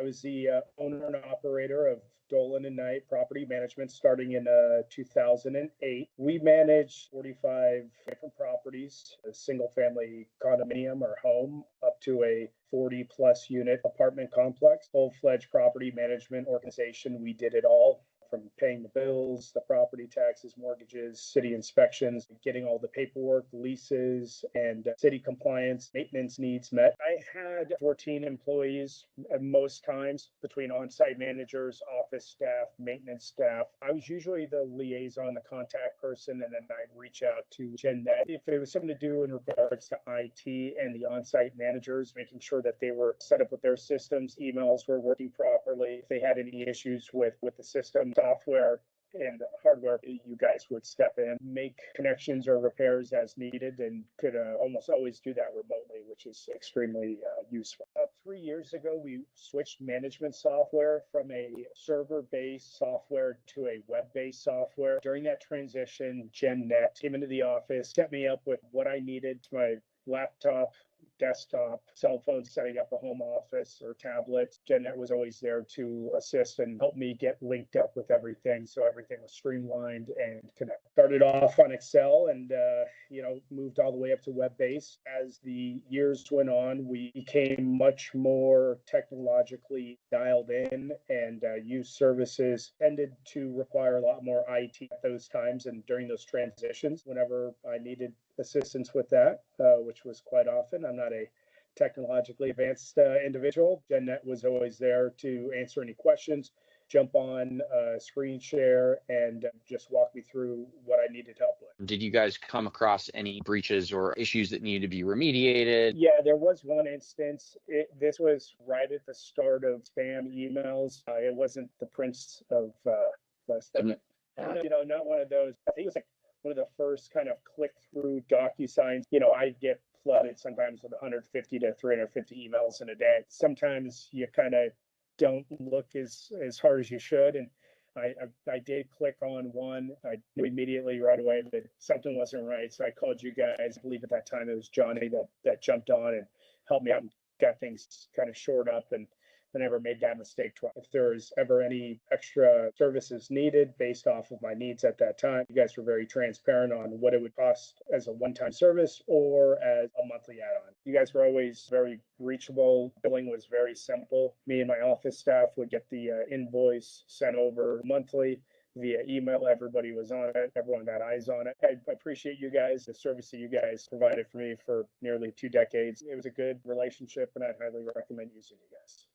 was the owner and operator of Dolan and Knight Property Management starting in 2008. We manage 45 different properties, a single family condominium or home, up to a 40 plus unit apartment complex, full-fledged property management organization. We did it all, from paying the bills, the property taxes, mortgages, city inspections, getting all the paperwork, leases, and city compliance, maintenance needs met. I had 14 employees at most times, between on-site managers, office staff, maintenance staff. I was usually the liaison, the contact person, and then I'd reach out to GenNet if it was something to do in regards to IT and the on-site managers, making sure that they were set up with their systems, emails were working properly. If they had any issues with the system, software and hardware, you guys would step in, make connections or repairs as needed, and could almost always do that remotely, which is extremely useful. 3 years ago, we switched management software from a server-based software to a web-based software. During that transition, GenNet came into the office, set me up with what I needed, my laptop, desktop, cell phone, setting up a home office or tablet. GenNet was always there to assist and help me get linked up with everything, so everything was streamlined and connected. Started off on Excel and moved all the way up to web-based. As the years went on, we became much more technologically dialed in, and used services tended to require a lot more IT at those times and during those transitions. Whenever I needed assistance with that, which was quite often. I'm not a technologically advanced individual. GenNet was always there to answer any questions, jump on screen share, and just walk me through what I needed help with. Did you guys come across any breaches or issues that needed to be remediated? Yeah, there was one instance. This was right at the start of spam emails. It wasn't the Prince of not one of those. I think it was like one of the first kind of click-through DocuSigns. I'd get flooded sometimes with 150 to 350 emails in a day. Sometimes you kind of don't look as hard as you should. And I did click on one. I knew immediately right away that something wasn't right. So I called you guys. I believe at that time it was Johnny that jumped on and helped me out and got things kind of shored up, and I never made that mistake twice. If there's ever any extra services needed based off of my needs at that time, you guys were very transparent on what it would cost as a one-time service or as a monthly add-on. You guys were always very reachable. Billing was very simple. Me and my office staff would get the invoice sent over monthly via email. Everybody was on it. Everyone got eyes on it. I appreciate you guys, the service that you guys provided for me for nearly 2 decades. It was a good relationship, and I'd highly recommend using you guys.